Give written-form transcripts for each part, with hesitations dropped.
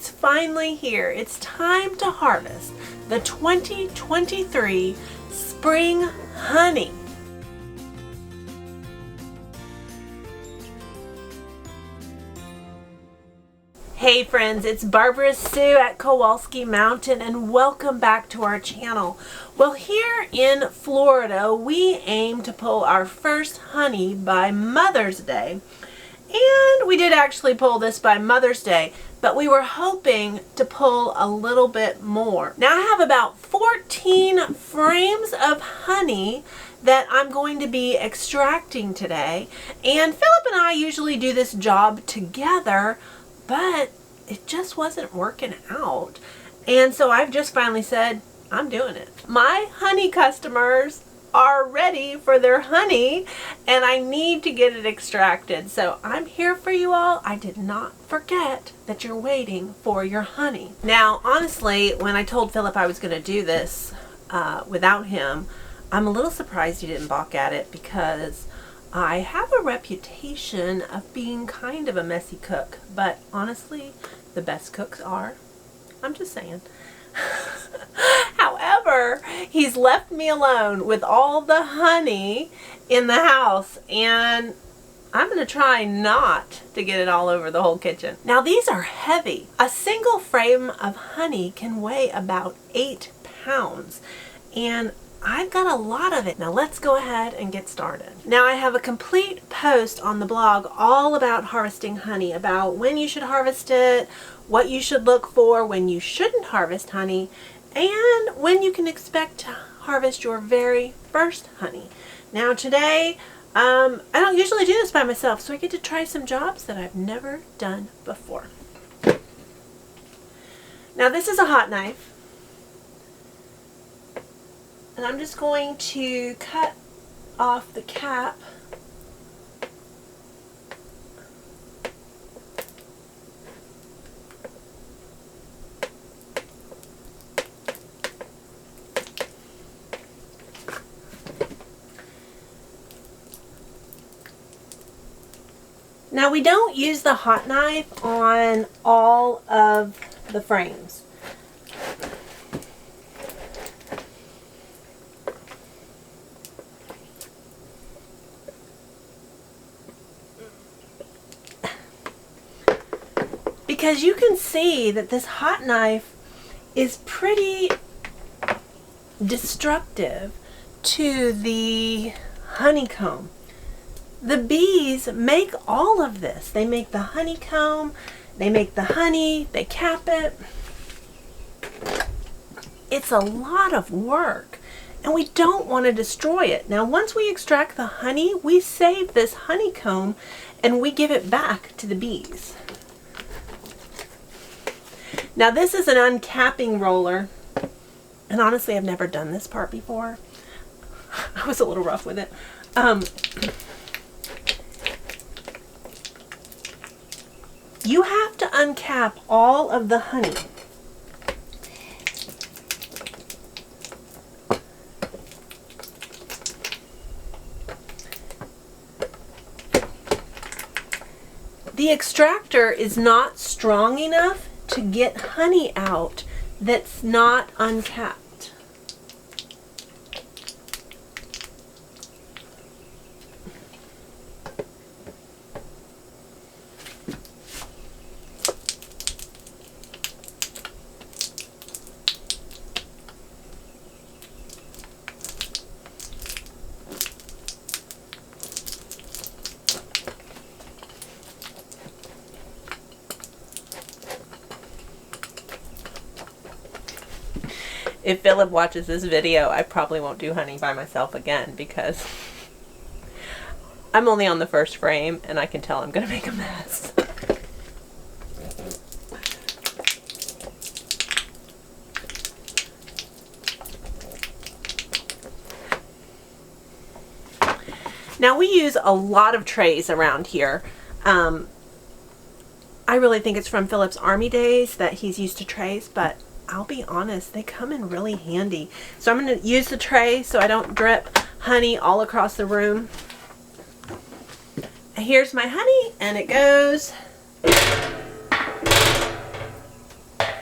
it's finally here. It's time to harvest the 2023 spring honey. Hey friends, it's Barbara-SUE at Kowalski Mountain and welcome back to our channel. Well, here in Florida, we aim to pull our first honey by Mother's Day. And we did actually pull this by Mother's Day, but we were hoping to pull a little bit more. Now I have about 14 frames of honey that I'm going to be extracting today. And Philip and I usually do this job together, but it just wasn't working out. And so I've just finally said, I'm doing it. My honey customers are ready for their honey and I need to get it extracted. So I'm here for you all. I did not forget that you're waiting for your honey. Now, honestly, when I told Philip I was going to do this without him, I'm a little surprised he didn't balk at it because I have a reputation of being kind of a messy cook, but honestly, the best cooks are. I'm just saying. However, he's left me alone with all the honey in the house, and I'm going to try not to get it all over the whole kitchen. Now, these are heavy. A single frame of honey can weigh about 8 pounds, and I've got a lot of it. Now let's go ahead and get started. Now I have a complete post on the blog all about harvesting honey, about when you should harvest it, what you should look for when you shouldn't harvest honey, and when you can expect to harvest your very first honey. Now today, I don't usually do this by myself, so I get to try some jobs that I've never done before. Now this is a hot knife. And I'm just going to cut off the cap. Now we don't use the hot knife on all of the frames. Because you can see that this hot knife is pretty destructive to the honeycomb. The bees make all of this. They make the honeycomb, they make the honey, they cap it. It's a lot of work and we don't want to destroy it. Now once we extract the honey, we save this honeycomb and we give it back to the bees. Now this is an uncapping roller, and honestly I've never done this part before. I was a little rough with it. You have to uncap all of the honey. The extractor is not strong enough to get honey out that's not uncapped. If Philip watches this video, I probably won't do honey by myself again because I'm only on the first frame and I can tell I'm going to make a mess. Now we use a lot of trays around here. I really think it's from Philip's Army days that he's used to trays, but I'll be honest, they come in really handy. So I'm going to use the tray so I don't drip honey all across the room. Here's my honey, and it goes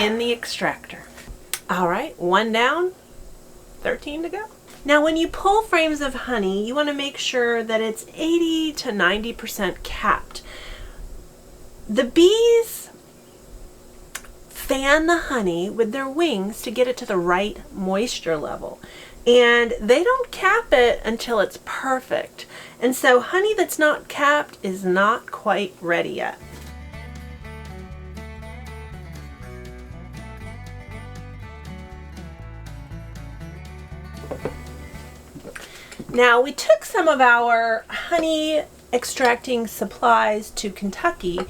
in the extractor. All right, 1 down, 13 to go. Now when you pull frames of honey, you want to make sure that it's 80 to 90% capped. The bees fan the honey with their wings to get it to the right moisture level. And they don't cap it until it's perfect. And so honey that's not capped is not quite ready yet. Now we took some of our honey extracting supplies to Kentucky,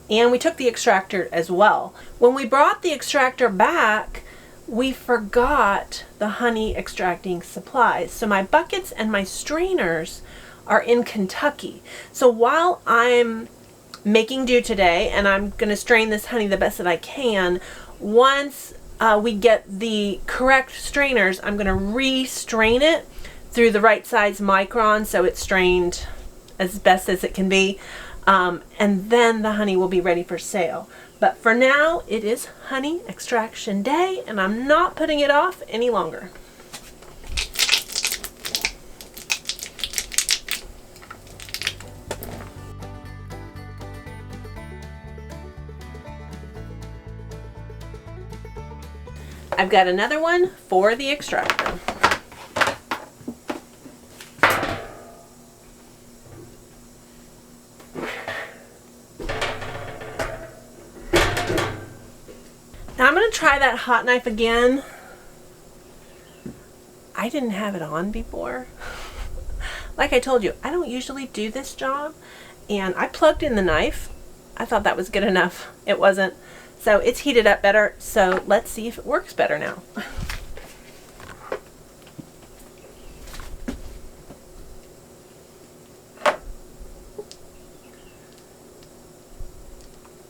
and we took the extractor as well. When we brought the extractor back, we forgot the honey extracting supplies. So my buckets and my strainers are in Kentucky. So while I'm making do today, and I'm going to strain this honey the best that I can, once we get the correct strainers, I'm going to re-strain it through the right size micron so it's strained as best as it can be, and then the honey will be ready for sale. But for now, it is honey extraction day, and I'm not putting it off any longer. I've got another one for the extractor. Now I'm going to try that hot knife again. I didn't have it on before. Like I told you, I don't usually do this job, and I plugged in the knife. I thought that was good enough. It wasn't. So it's heated up better, so let's see if it works better now.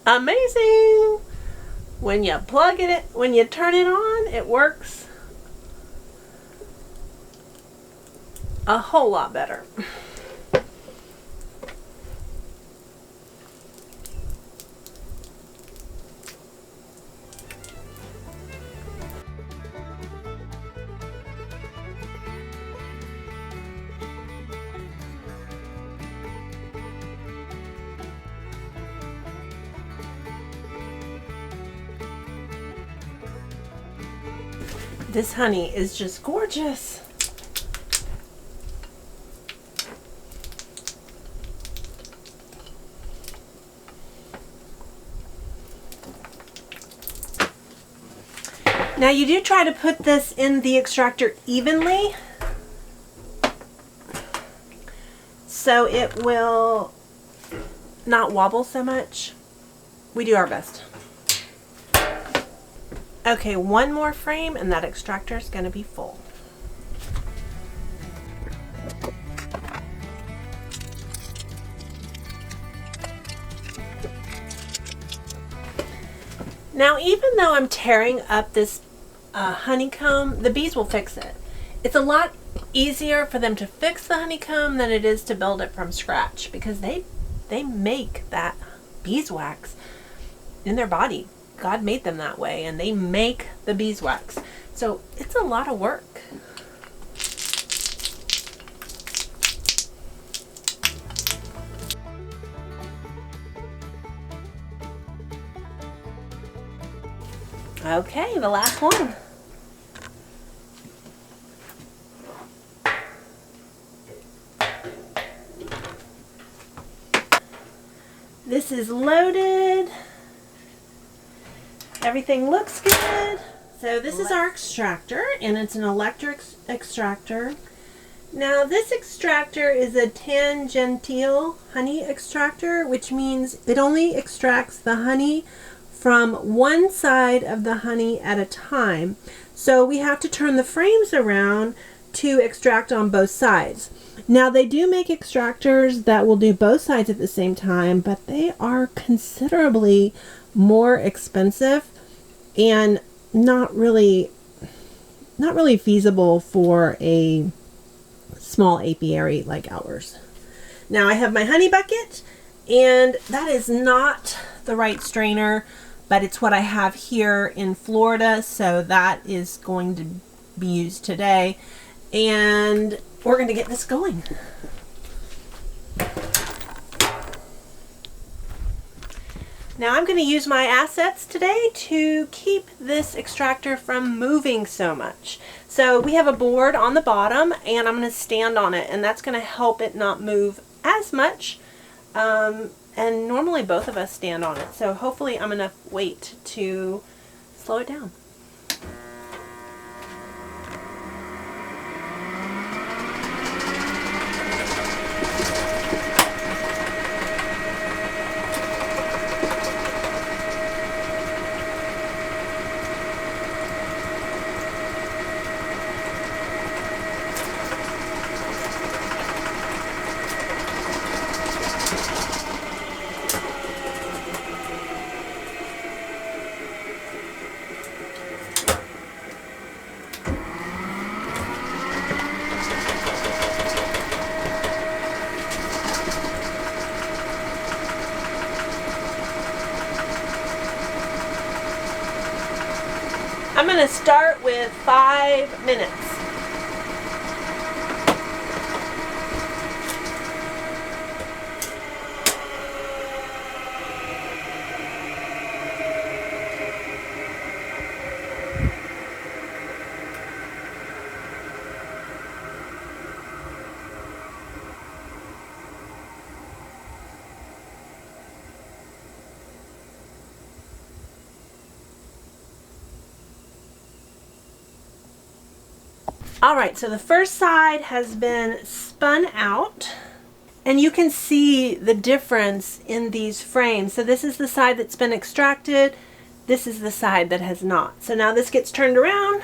Amazing! When you plug it, when you turn it on, it works a whole lot better. This honey is just gorgeous. Now you do try to put this in the extractor evenly so it will not wobble so much. We do our best. Okay, one more frame and that extractor is going to be full. Now, even though I'm tearing up this honeycomb, the bees will fix it. It's a lot easier for them to fix the honeycomb than it is to build it from scratch, because they make that beeswax in their body. God made them that way, and they make the beeswax. So it's a lot of work. Okay, the last one. This is loaded. Everything looks good. So this is our extractor, and it's an electric extractor. Now this extractor is a tangential honey extractor, which means it only extracts the honey from one side of the honey at a time. So we have to turn the frames around to extract on both sides. Now they do make extractors that will do both sides at the same time, but they are considerably more expensive and not really feasible for a small apiary like ours. Now I have my honey bucket, and that is not the right strainer, but it's what I have here in Florida, so that is going to be used today. And we're going to get this going. Now I'm going to use my assets today to keep this extractor from moving so much. So we have a board on the bottom and I'm going to stand on it, and that's going to help it not move as much. And normally both of us stand on it, so hopefully I'm enough weight to slow it down. I'm going to start with 5 minutes. Alright, so the first side has been spun out, and you can see the difference in these frames. So this is the side that's been extracted, this is the side that has not. So now this gets turned around,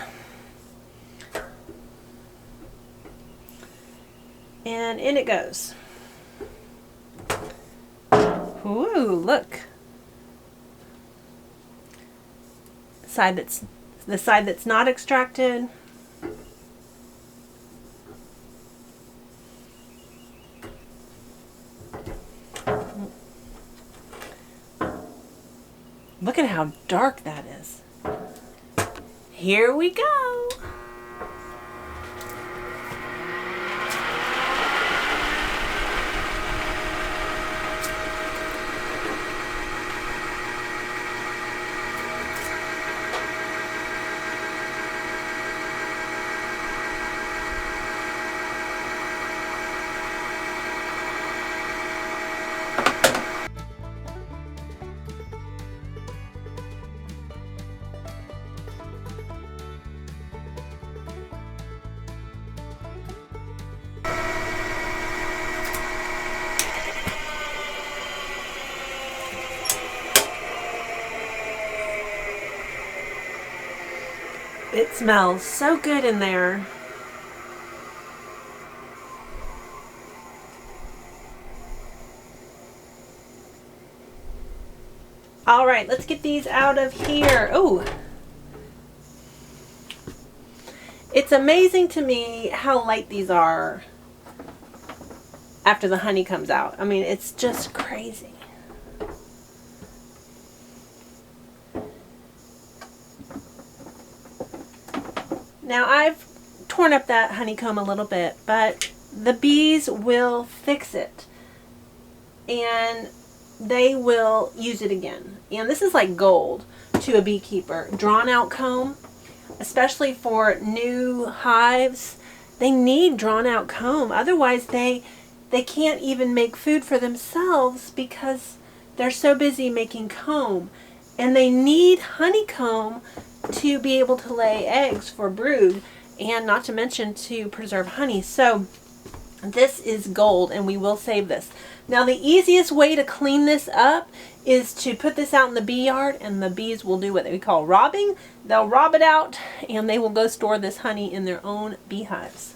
and in it goes. Ooh, look. The side that's not extracted. Look at how dark that is. Here we go. It smells so good in there. All right, let's get these out of here. Oh, it's amazing to me how light these are after the honey comes out. I mean, it's just crazy. Now I've torn up that honeycomb a little bit, but the bees will fix it and they will use it again. And this is like gold to a beekeeper. Drawn out comb, especially for new hives, they need drawn out comb. Otherwise they can't even make food for themselves because they're so busy making comb. And they need honeycomb to be able to lay eggs for brood, and not to mention to preserve honey. So this is gold, and we will save this. Now the easiest way to clean this up is to put this out in the bee yard, and the bees will do what we call robbing. They'll rob it out and they will go store this honey in their own beehives.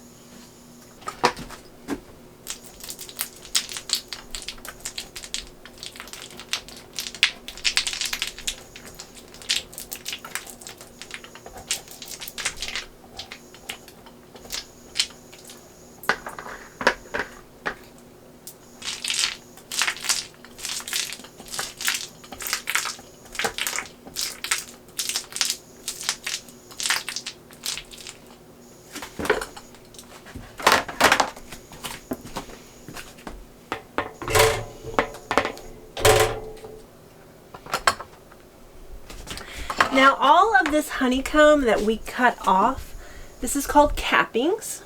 Now all of this honeycomb that we cut off, this is called cappings,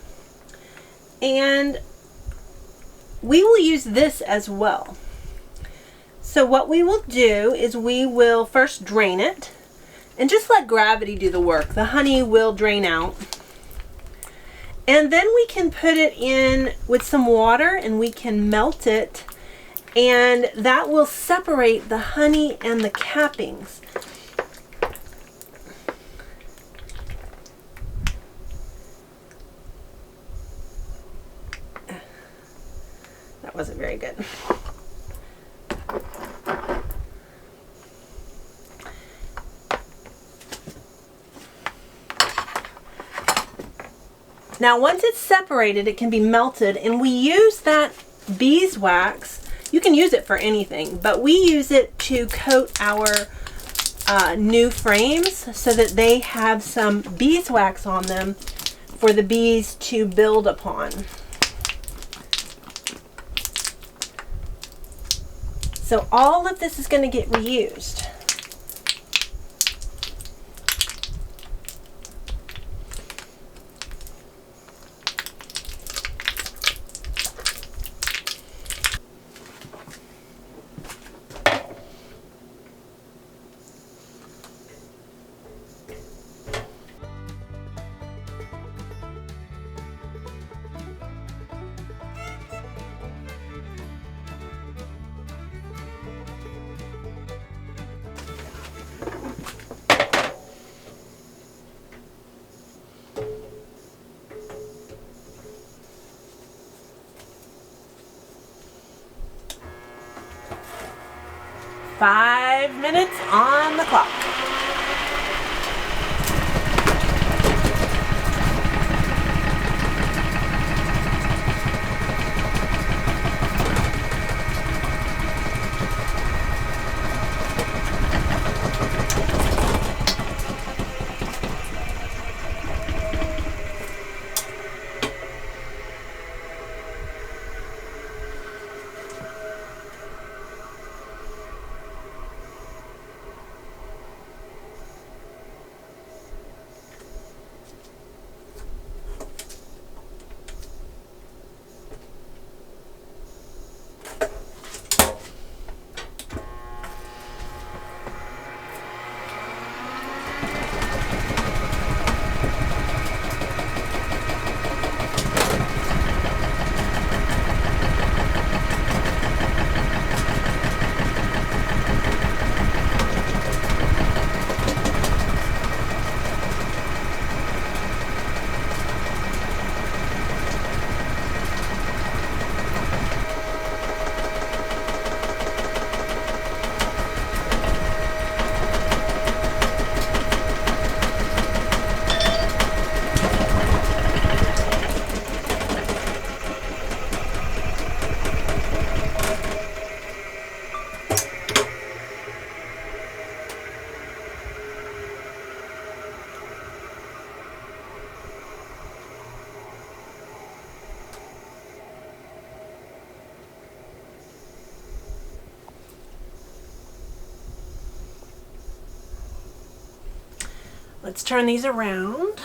and we will use this as well. So what we will do is we will first drain it and just let gravity do the work. The honey will drain out. And then we can put it in with some water and we can melt it, and that will separate the honey and the cappings. That wasn't very good. Now once it's separated, it can be melted, and we use that beeswax. You can use it for anything, but we use it to coat our new frames so that they have some beeswax on them for the bees to build upon. So all of this is going to get reused. Five minutes on the clock. Let's turn these around.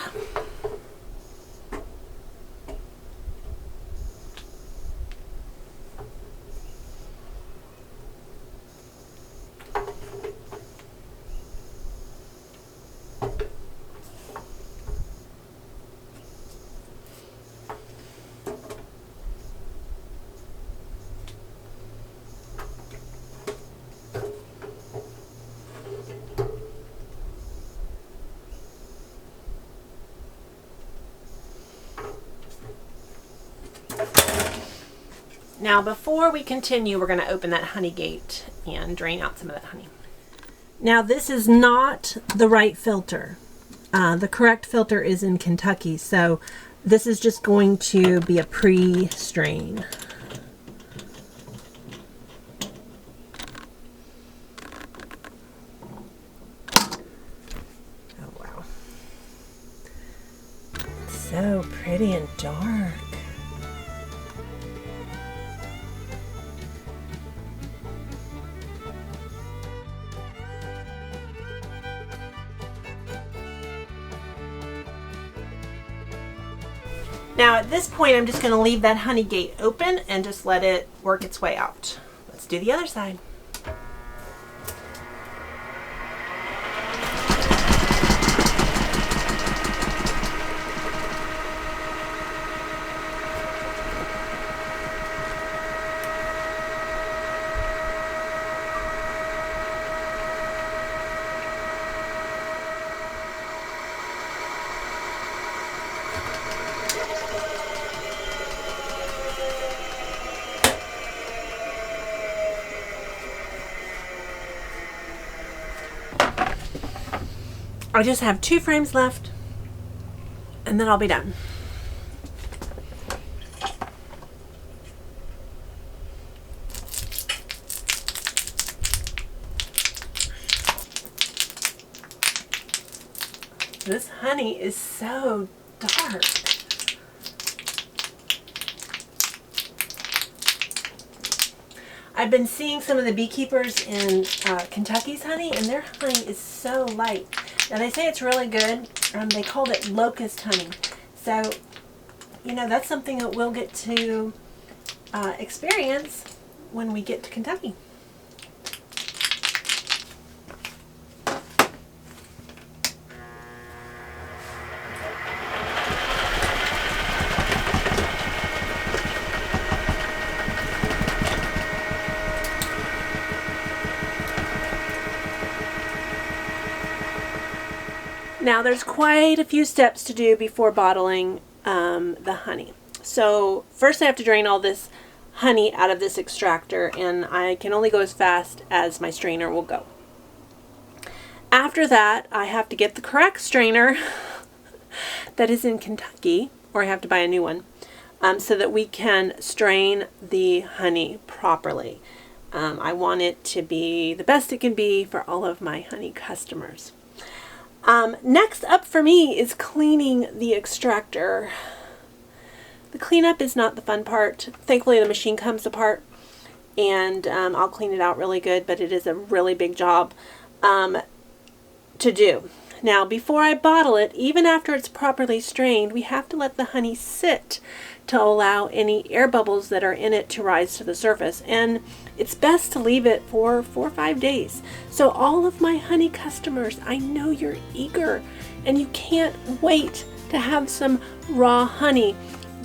Now before we continue, we're going to open that honey gate and drain out some of that honey. Now this is not the right filter. The correct filter is in Kentucky, so this is just going to be a pre-strain. Oh wow. So pretty and dark. Now at this point, I'm just going to leave that honey gate open and just let it work its way out. Let's do the other side. I just have 2 frames left, and then I'll be done. This honey is so dark. I've been seeing some of the beekeepers in Kentucky's honey, and their honey is so light. Now they say it's really good. They called it locust honey. So, you know, that's something that we'll get to experience when we get to Kentucky. Now there's quite a few steps to do before bottling the honey. So first I have to drain all this honey out of this extractor, and I can only go as fast as my strainer will go. After that, I have to get the correct strainer that is in Kentucky, or I have to buy a new one, so that we can strain the honey properly. I want it to be the best it can be for all of my honey customers. Next up for me is cleaning the extractor. The cleanup is not the fun part. Thankfully the machine comes apart, and I'll clean it out really good, but it is a really big job to do. Now before I bottle it, even after it's properly strained, we have to let the honey sit to allow any air bubbles that are in it to rise to the surface, and it's best to leave it for 4 or 5 days. So all of my honey customers, I know you're eager and you can't wait to have some raw honey,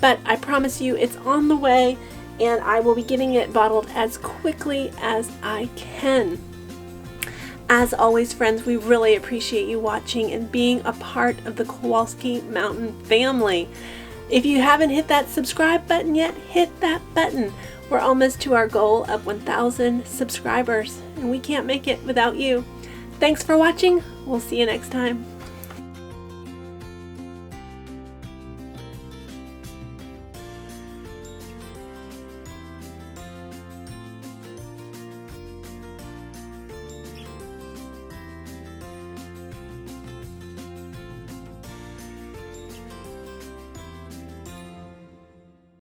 but I promise you it's on the way, and I will be getting it bottled as quickly as I can. As always, friends, we really appreciate you watching and being a part of the Kowalski Mountain family. If you haven't hit that subscribe button yet, hit that button. We're almost to our goal of 1,000 subscribers, and we can't make it without you. Thanks for watching. We'll see you next time.